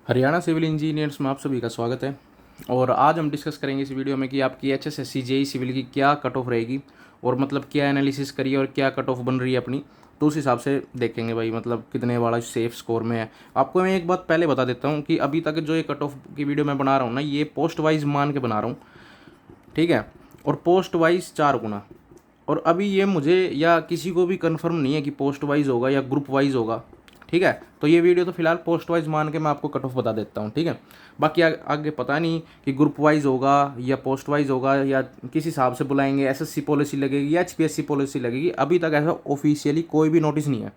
Haryana civil engineers में आप सभी का स्वागत है। और आज हम डिस्कस करेंगे इस वीडियो में कि आपकी HSSC जेई सिविल की क्या कट ऑफ रहेगी और मतलब क्या एनालिसिस करिए और क्या कट ऑफ बन रही है अपनी, तो उस हिसाब से देखेंगे भाई मतलब कितने वाला सेफ स्कोर में है। आपको मैं एक बात पहले बता देता हूँ कि अभी तक जो ये कट ऑफ की वीडियो मैं बना रहा हूँ ना, ये पोस्ट वाइज मान के बना रहा हूँ, ठीक है। और पोस्ट वाइज 4 गुना। और अभी ये मुझे या किसी को भी कंफर्म नहीं है कि पोस्ट वाइज होगा या ग्रुप वाइज होगा, ठीक है। तो ये वीडियो तो फिलहाल पोस्ट वाइज मान के मैं आपको कट ऑफ बता देता हूँ, ठीक है। बाकी आगे पता नहीं कि ग्रुप वाइज होगा या पोस्ट वाइज होगा या किस हिसाब से बुलाएंगे, एसएससी पॉलिसी लगेगी या एचपीएससी पॉलिसी लगेगी, अभी तक ऐसा ऑफिशियली कोई भी नोटिस नहीं है।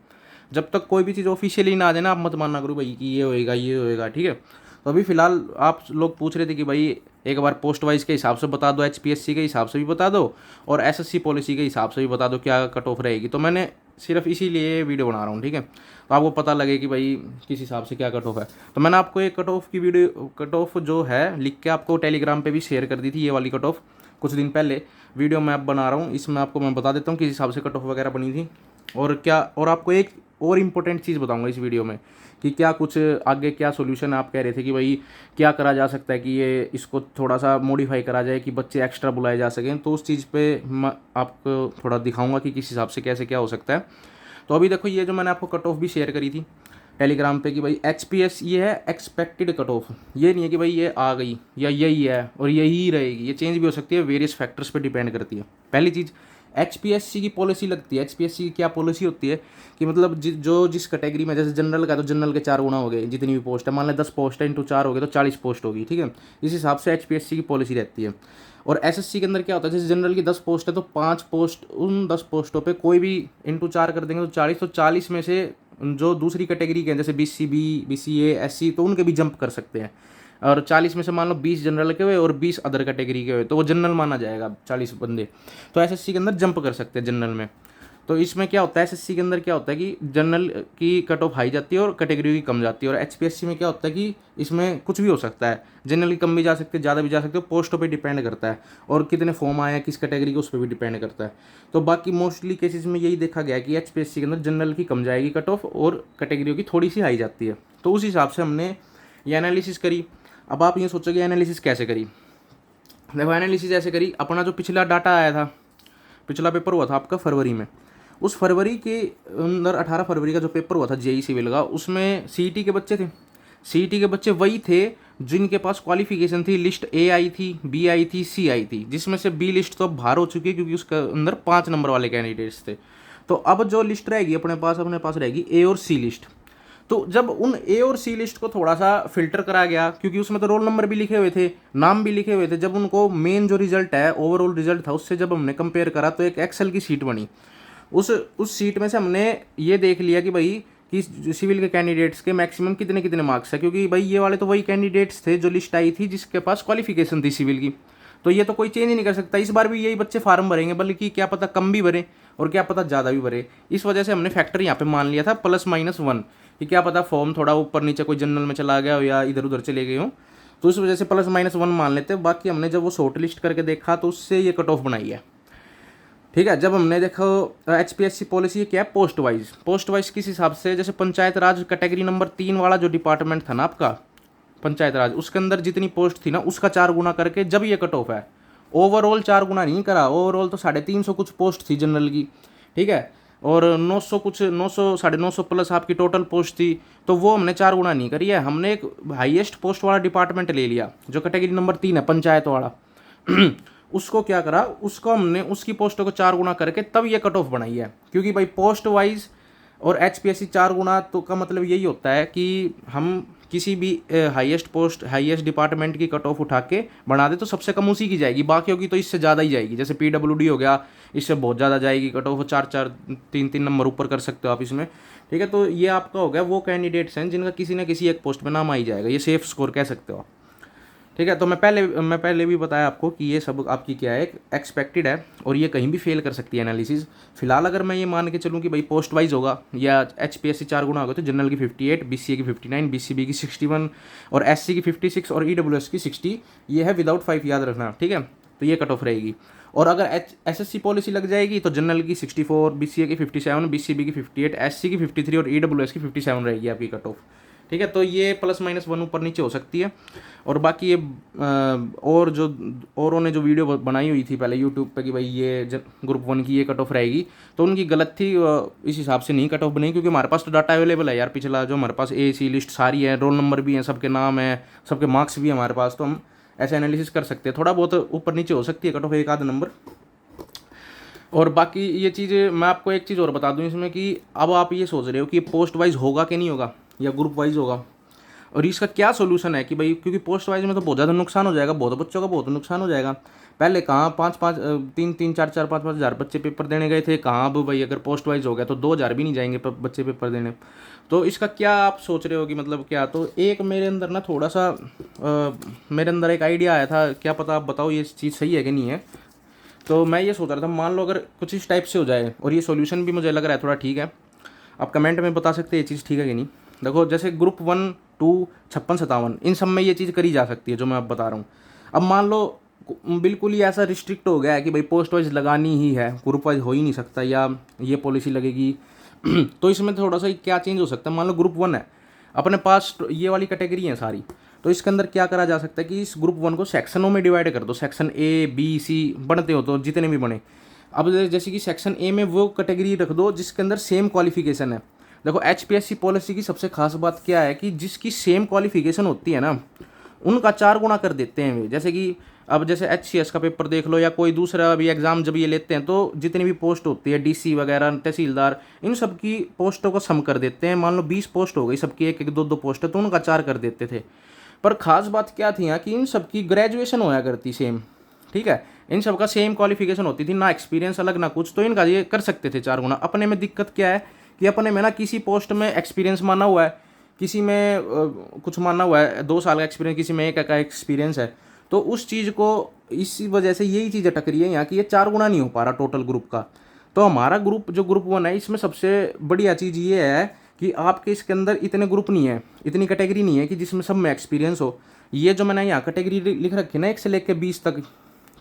जब तक कोई भी चीज़ ऑफिशियली ना आ जाए ना, आप मत मानना करो भाई कि ये होएगा, ठीक है। तो अभी फ़िलहाल आप लोग पूछ रहे थे कि भाई एक बार पोस्ट वाइज के हिसाब से बता दो, एचपीएससी के हिसाब से भी बता दो और एसएससी पॉलिसी के हिसाब से भी बता दो क्या कट ऑफ रहेगी। तो मैंने सिर्फ इसीलिए वीडियो बना रहा हूँ, ठीक है। तो आपको पता लगे कि भाई किस हिसाब से क्या कट ऑफ है। तो मैंने आपको एक कट ऑफ की वीडियो, कट ऑफ जो है लिख के आपको टेलीग्राम पे भी शेयर कर दी थी, ये वाली कट ऑफ कुछ दिन पहले। वीडियो मैं अब बना रहा हूँ, इसमें आपको मैं बता देता हूँ किस हिसाब से कट ऑफ वगैरह बनी थी और क्या। और आपको एक और इम्पोर्टेंट चीज़ बताऊंगा इस वीडियो में कि क्या कुछ आगे क्या सॉल्यूशन आप कह रहे थे कि भाई क्या करा जा सकता है कि ये इसको थोड़ा सा मॉडिफाई करा जाए कि बच्चे एक्स्ट्रा बुलाए जा सकें। तो उस चीज़ पे मैं आपको थोड़ा दिखाऊंगा कि किस हिसाब से कैसे क्या हो सकता है। तो अभी देखो, ये जो मैंने आपको कट ऑफ भी शेयर करी थी टेलीग्राम पे कि भाई एचपीएस ये है एक्सपेक्टेड कट ऑफ, ये नहीं है कि भाई ये आ गई या यही है और यही रहेगी, ये चेंज भी हो सकती है, वेरियस फैक्टर्स पे डिपेंड करती है। पहली चीज़, एचपीएससी की पॉलिसी लगती है। एचपीएससी की क्या पॉलिसी होती है कि मतलब जो जिस कैटेगरी में, जैसे जनरल का तो जनरल के 4 गुना हो गए, जितनी भी पोस्ट है, मान लें 10 पोस्ट है, इंटू 4 हो गए तो 40 पोस्ट होगी, ठीक है। इस हिसाब से एचपीएससी की पॉलिसी रहती है। और एसएससी के अंदर क्या होता है, जैसे जनरल की 10 पोस्ट है तो 5 पोस्ट, उन 10 पोस्टों पे कोई भी इंटू 4 कर देंगे तो 40, तो 40 में से जो दूसरी कैटेगरी के हैं जैसे बीसीबी, बीसीए, एससी, तो उनके भी जंप कर सकते हैं। और 40 में से मान लो 20 जनरल के हुए और 20 अदर कैटेगरी के हुए, तो वो जनरल माना जाएगा 40 बंदे। तो एसएससी के अंदर जंप कर सकते हैं जनरल में। तो इसमें क्या होता है, एसएससी के अंदर क्या होता है कि जनरल की कट ऑफ हाई जाती है और कैटेगरी की कम जाती है। और एचपीएससी में क्या होता है कि इसमें कुछ भी हो सकता है, जनरल की कम भी जा सकती है, ज़्यादा भी जा सकते हो, पोस्टों पे डिपेंड करता है और कितने फॉर्म आए हैं किस कैटेगरी के, उस पर भी डिपेंड करता है। तो बाकी मोस्टली केसेस में यही देखा गया है कि एचपीएससी के अंदर जनरल की कम जाएगी कट ऑफ और कैटेगरियों की थोड़ी सी हाई जाती है। तो उस हिसाब से हमने ये एनालिसिस करी। अब आप ये सोचोगे एनालिसिस कैसे करी। देखो, एनालिसिस ऐसे करी, अपना जो पिछला डाटा आया था, पिछला पेपर हुआ था आपका फरवरी में, उस फरवरी के अंदर 18 फरवरी का जो पेपर हुआ था जेई सिविल का, उसमें सीईटी के बच्चे थे। सीईटी के बच्चे वही थे जिनके पास क्वालिफिकेशन थी, लिस्ट ए आई थी, बी आई थी, सी आई थी, जिसमें से बी लिस्ट तो अब बाहर हो चुकी है क्योंकि उसके अंदर 5 नंबर वाले कैंडिडेट्स थे। तो अब जो लिस्ट रहेगी अपने पास रहेगी ए और सी लिस्ट। तो जब उन ए और सी लिस्ट को थोड़ा सा फिल्टर करा गया, क्योंकि उसमें तो रोल नंबर भी लिखे हुए थे, नाम भी लिखे हुए थे, जब उनको मेन जो रिजल्ट है, ओवरऑल रिजल्ट था, उससे जब हमने कंपेयर करा तो एक एक्सेल की सीट बनी। उस सीट में से हमने ये देख लिया कि भाई कि सिविल के कैंडिडेट्स के मैक्सिमम कितने कितने मार्क्स है, क्योंकि भाई ये वाले तो वही कैंडिडेट्स थे जो लिस्ट आई थी जिसके पास क्वालिफिकेशन थी सिविल की। तो ये तो कोई चेंज ही नहीं कर सकता, इस बार भी यही बच्चे फार्म भरेंगे, बल्कि क्या पता कम भी भरे और क्या पता ज़्यादा भी भरे। इस वजह से हमने फैक्टर यहाँ पे मान लिया था +-1, कि क्या पता फॉर्म थोड़ा ऊपर नीचे कोई जनरल में चला गया हो या इधर उधर चले गए हो, तो इस वजह से +-1 मान लेते। बाकी हमने जब वो शॉर्ट लिस्ट करके देखा तो उससे ये कट ऑफ बनाई है, ठीक है। जब हमने देखो एचपीएससी पॉलिसी क्या है, पोस्ट वाइज किस हिसाब से, जैसे पंचायत राज कैटेगरी नंबर 3 वाला जो डिपार्टमेंट था ना आपका पंचायत राज, उसके अंदर जितनी पोस्ट थी ना उसका 4 गुना करके जब ये कट ऑफ है। ओवरऑल 4 गुना नहीं करा, ओवरऑल तो 350 कुछ पोस्ट थी जनरल की, ठीक है। और 900 कुछ, 900 950 प्लस आपकी टोटल पोस्ट थी, तो वो हमने 4 गुना नहीं करी है। हमने एक हाईएस्ट पोस्ट वाला डिपार्टमेंट ले लिया जो कैटेगरी नंबर 3 है पंचायत वाला उसको क्या करा, उसको हमने उसकी पोस्टों को 4 गुना करके तब ये कट ऑफ बनाई है। क्योंकि भाई पोस्ट वाइज और एचपीएससी 4 गुना तो का मतलब यही होता है कि हम किसी भी हाईएस्ट डिपार्टमेंट की कट ऑफ उठा के बना दे तो सबसे कम उसी की जाएगी, बाकियों की तो इससे ज़्यादा ही जाएगी। जैसे पीडब्ल्यूडी हो गया, इससे बहुत ज़्यादा जाएगी कट ऑफ, 4-4 3-3 नंबर ऊपर कर सकते हो आप इसमें, ठीक है। तो ये आपका हो गया वो कैंडिडेट्स हैं जिनका किसी न किसी एक पोस्ट में नाम आ ही जाएगा, ये सेफ स्कोर कह सकते हो आप, ठीक है। तो मैं पहले भी बताया आपको कि ये सब आपकी क्या है, एक्सपेक्टेड है और ये कहीं भी फेल कर सकती है एनालिसिस। फिलहाल अगर मैं ये मान के चलूँ कि भाई पोस्ट वाइज होगा या एचपीएससी 4 गुना होगा तो जनरल की 58, बीसीए की 59, बीसीबी की 61 और एससी की 56 और ईडब्ल्यूएस की 60, ये है विदाउट 5, याद रखना, ठीक है। तो ये कट ऑफ रहेगी। और अगर एसएससी पॉलिसी लग जाएगी तो जनरल की 64, बीसीए की 57, बीसीबी की 58, एससी की 53 और ईडब्ल्यूएस की 57 रहेगी आपकी कट ऑफ, ठीक है। तो ये ±1 ऊपर नीचे हो सकती है। और बाकी ये और जो औरों ने जो वीडियो बनाई हुई थी पहले यूट्यूब पे कि भाई ये ग्रुप 1 की ये कट ऑफ रहेगी, तो उनकी गलत थी। इस हिसाब से नहीं कट ऑफ बनी, क्योंकि हमारे पास तो डाटा अवेलेबल है यार, पिछला जो हमारे पास AC लिस्ट सारी है, रोल नंबर भी है, सबके नाम है, सबके मार्क्स भी है हमारे पास, तो हम ऐसे एनालिसिस कर सकते हैं। थोड़ा बहुत ऊपर नीचे हो सकती है कट ऑफ, एक आध नंबर। और बाकी ये चीज़ मैं आपको एक चीज़ और बता दूं इसमें कि अब आप ये सोच रहे हो कि पोस्ट वाइज होगा कि नहीं होगा या ग्रुप वाइज होगा, और इसका क्या सोल्यूशन है कि भाई, क्योंकि पोस्ट वाइज में तो बहुत ज़्यादा नुकसान हो जाएगा, बहुत बच्चों का बहुत नुकसान हो जाएगा। पहले कहाँ 3-3, 4-4, 5-5 हज़ार बच्चे पेपर देने गए थे, कहाँ अब भाई अगर पोस्ट वाइज हो गया तो 2,000 भी नहीं जाएंगे बच्चे पेपर देने। तो इसका क्या आप सोच रहे हो कि मतलब क्या, तो एक मेरे अंदर ना थोड़ा सा मेरे अंदर एक आइडिया आया था, क्या पता आप बताओ ये चीज़ सही है कि नहीं है। तो मैं ये सोच रहा था, मान लो अगर कुछ इस टाइप से हो जाए, और ये सॉल्यूशन भी मुझे लग रहा है थोड़ा ठीक है, आप कमेंट में बता सकते हैं ये चीज़ ठीक है कि नहीं। देखो जैसे ग्रुप 1, 2, 56, 57 इन सब में ये चीज़ करी जा सकती है जो मैं अब बता रहा हूँ। अब मान लो बिल्कुल ही ऐसा रिस्ट्रिक्ट हो गया है कि भाई पोस्ट वाइज लगानी ही है, ग्रुप वाइज हो ही नहीं सकता, या ये पॉलिसी लगेगी तो इसमें थोड़ा सा क्या चेंज हो सकता है। मान लो ग्रुप 1 है, अपने पास ये वाली कैटेगरी है सारी, तो इसके अंदर क्या करा जा सकता है कि इस ग्रुप 1 को सेक्शनों में डिवाइड कर दो, सेक्शन A, B, C बनते हो तो जितने भी बने। अब जैसे कि सेक्शन A में वो कैटेगरी रख दो जिसके अंदर सेम क्वालिफिकेशन है। देखो HPSC पॉलिसी की सबसे खास बात क्या है कि जिसकी सेम क्वालिफिकेशन होती है ना, उनका 4 गुना कर देते हैं वे। जैसे कि अब जैसे HCS का पेपर देख लो, या कोई दूसरा भी एग्ज़ाम जब ये लेते हैं, तो जितनी भी पोस्ट होती है DC वगैरह, तहसीलदार, इन सब की पोस्टों को सम कर देते हैं। मान लो 20 पोस्ट हो गई, सबकी 1-1, 2-2 पोस्ट है, तो उनका 4 कर देते थे। पर ख़ास बात क्या थी यहाँ कि इन सब की ग्रेजुएशन होया करती सेम, ठीक है, इन सब का सेम क्वालिफिकेशन होती थी, ना एक्सपीरियंस अलग ना कुछ, तो इनका ये कर सकते थे 4 गुना। अपने में दिक्कत क्या है कि अपने में ना किसी पोस्ट में एक्सपीरियंस माना हुआ है, किसी में कुछ माना हुआ है 2 साल का एक्सपीरियंस, किसी में 1 का एक्सपीरियंस है, तो उस चीज़ को इसी वजह से यही चीज़ अटक रही है यहाँ की, ये 4 गुना नहीं हो पा रहा टोटल ग्रुप का। तो हमारा ग्रुप जो ग्रुप 1 है, इसमें सबसे बढ़िया चीज़ ये है कि आपके इसके अंदर इतने ग्रुप नहीं है, इतनी कैटेगरी नहीं है कि जिसमें सब में एक्सपीरियंस हो। ये जो मैंने यहाँ कैटेगरी लिख रखी है ना 1 से लेकर 20 तक,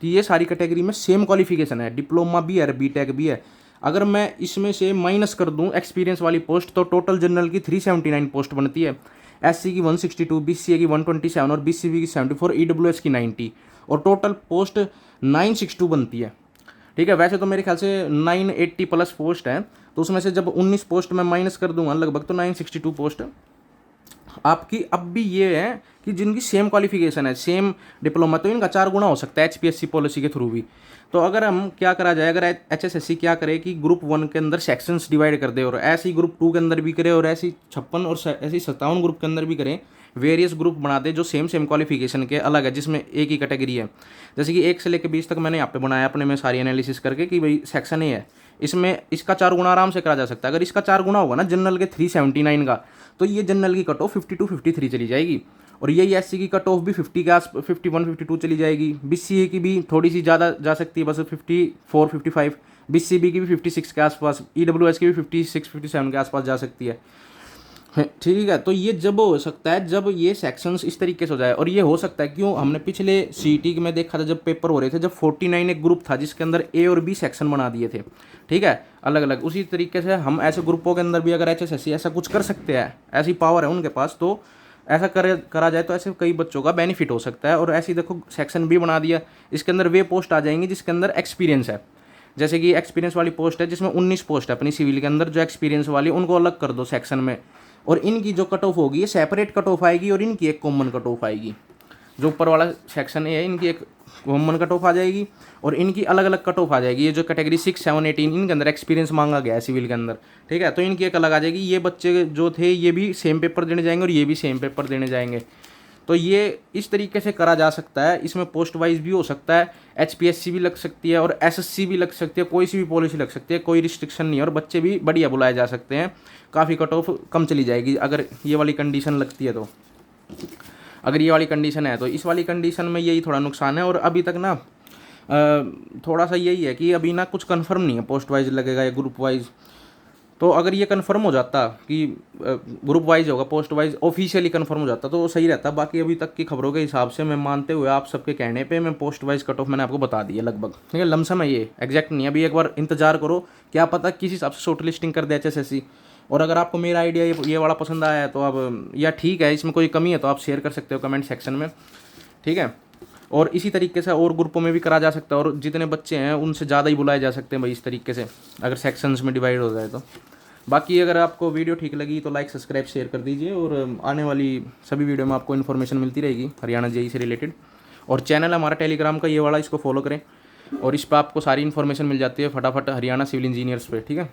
कि ये सारी कैटेगरी में सेम क्वालिफिकेशन है, डिप्लोमा भी है, BTech भी है। अगर मैं इसमें से माइनस कर दूं एक्सपीरियंस वाली पोस्ट, तो टोटल जनरल की 379 पोस्ट बनती है, SC की 162, BCA की 127 और BCB की 74, EWS की 90, और टोटल पोस्ट 962 बनती है। ठीक है, वैसे तो मेरे ख्याल से 980 प्लस पोस्ट है, तो उसमें से जब 19 पोस्ट मैं माइनस कर दूंगा लगभग, तो 962 पोस्ट आपकी अब भी ये है कि जिनकी सेम क्वालिफिकेशन है, सेम डिप्लोमा, तो इनका 4 गुना हो सकता है HPSC पॉलिसी के थ्रू भी। तो अगर हम क्या करा जाए, अगर HSSC क्या करे कि ग्रुप 1 के अंदर सेक्शंस डिवाइड कर दे, और ऐसी ग्रुप 2 के अंदर भी करे, और ऐसी 56 और ऐसी 57 ग्रुप के अंदर भी करें, वेरियस ग्रुप बना दे जो सेम क्वालिफिकेशन के अलग है, जिसमें एक ही कैटेगरी है। जैसे कि 1 से लेकर 20 तक मैंने यहाँ पे बनाया अपने में सारी एनालिसिस करके कि भाई सेक्शन A है, इसमें इसका 4 गुना आराम से करा जा सकता है। अगर इसका 4 गुना होगा ना जनरल के 379 का, तो ये जनरल की कट ऑफ 52-53 चली जाएगी, और यही SC की कट ऑफ भी 50 के आस 51-52 चली जाएगी। BCA की भी थोड़ी सी ज़्यादा जा सकती है, बस 54-55, BCB की भी 56 के आसपास, EWS की भी 56-57 के आसपास जा सकती है। ठीक है, तो ये जब हो सकता है जब ये सेक्शंस इस तरीके से हो जाए, और ये हो सकता है क्यों, हमने पिछले CET में देखा था जब पेपर हो रहे थे, जब 49 एक ग्रुप था जिसके अंदर A और B सेक्शन बना दिए थे, ठीक है, अलग अलग। उसी तरीके से हम ऐसे ग्रुपों के अंदर भी अगर HSSC ऐसा कुछ कर सकते हैं, ऐसी पावर है उनके पास, तो ऐसा करा जाए तो ऐसे कई बच्चों का बेनिफिट हो सकता है। और ऐसे ही देखो सेक्शन B बना दिया, इसके अंदर वे पोस्ट आ जाएंगी जिसके अंदर एक्सपीरियंस है। जैसे कि एक्सपीरियंस वाली पोस्ट है जिसमें 19 पोस्ट है अपनी सिविल के अंदर, जो एक्सपीरियंस वाली उनको अलग कर दो सेक्शन में, और इनकी जो कट ऑफ होगी ये सेपरेट कट ऑफ आएगी, और इनकी एक कॉमन कट ऑफ आएगी। जो ऊपर वाला सेक्शन है इनकी एक कॉमन कट ऑफ आ जाएगी, और इनकी अलग अलग कट ऑफ आ जाएगी। ये जो कैटेगरी 6, 7, 18 इनके अंदर एक्सपीरियंस मांगा गया है सिविल के अंदर, ठीक है, तो इनकी एक अलग आ जाएगी। ये बच्चे जो थे ये भी सेम पेपर देने जाएंगे, और ये भी सेम पेपर देने जाएंगे। तो ये इस तरीके से करा जा सकता है। इसमें पोस्ट वाइज भी हो सकता है, HPSC भी लग सकती है, और SSC भी लग सकती है, कोई सी भी पॉलिसी लग सकती है, कोई रिस्ट्रिक्शन नहीं है, और बच्चे भी बढ़िया बुलाए जा सकते हैं। काफ़ी कट ऑफ कम चली जाएगी अगर ये वाली कंडीशन लगती है। तो अगर ये वाली कंडीशन है, तो इस वाली कंडीशन में यही थोड़ा नुकसान है। और अभी तक ना थोड़ा सा यही है कि अभी ना कुछ कन्फर्म नहीं है पोस्ट वाइज लगेगा या ग्रुप वाइज। तो अगर ये कन्फर्म हो जाता कि ग्रुप वाइज होगा, पोस्ट वाइज ऑफिशियली कन्फर्म हो जाता, तो सही रहता। बाकी अभी तक की खबरों के हिसाब से मैं मानते हुए आप सबके कहने पे मैं पोस्ट वाइज कट ऑफ मैंने आपको बता दी है लगभग, ठीक है, लमसम है, ये एग्जैक्ट नहीं है। अभी एक बार इंतजार करो, क्या पता किस हिसाब से शॉर्ट लिस्टिंग कर दे HSSC। और अगर आपको मेरा आइडिया ये वाला पसंद आया है तो आप, या ठीक है इसमें कोई कमी है तो आप शेयर कर सकते हो कमेंट सेक्शन में, ठीक है। और इसी तरीके से और ग्रुपों में भी करा जा सकता है, और जितने बच्चे हैं उनसे ज़्यादा ही बुलाए जा सकते हैं भाई, इस तरीके से अगर सेक्शंस में डिवाइड हो जाए तो। बाकी अगर आपको वीडियो ठीक लगी तो लाइक सब्सक्राइब शेयर कर दीजिए, और आने वाली सभी वीडियो में आपको इन्फॉर्मेशन मिलती रहेगी हरियाणा जेईई से रिलेटेड। और चैनल हमारा टेलीग्राम का ये वाला, इसको फॉलो करें और इस पर आपको सारी इन्फॉर्मेशन मिल जाती है फटाफट हरियाणा सिविल इंजीनियर्स पे, ठीक है।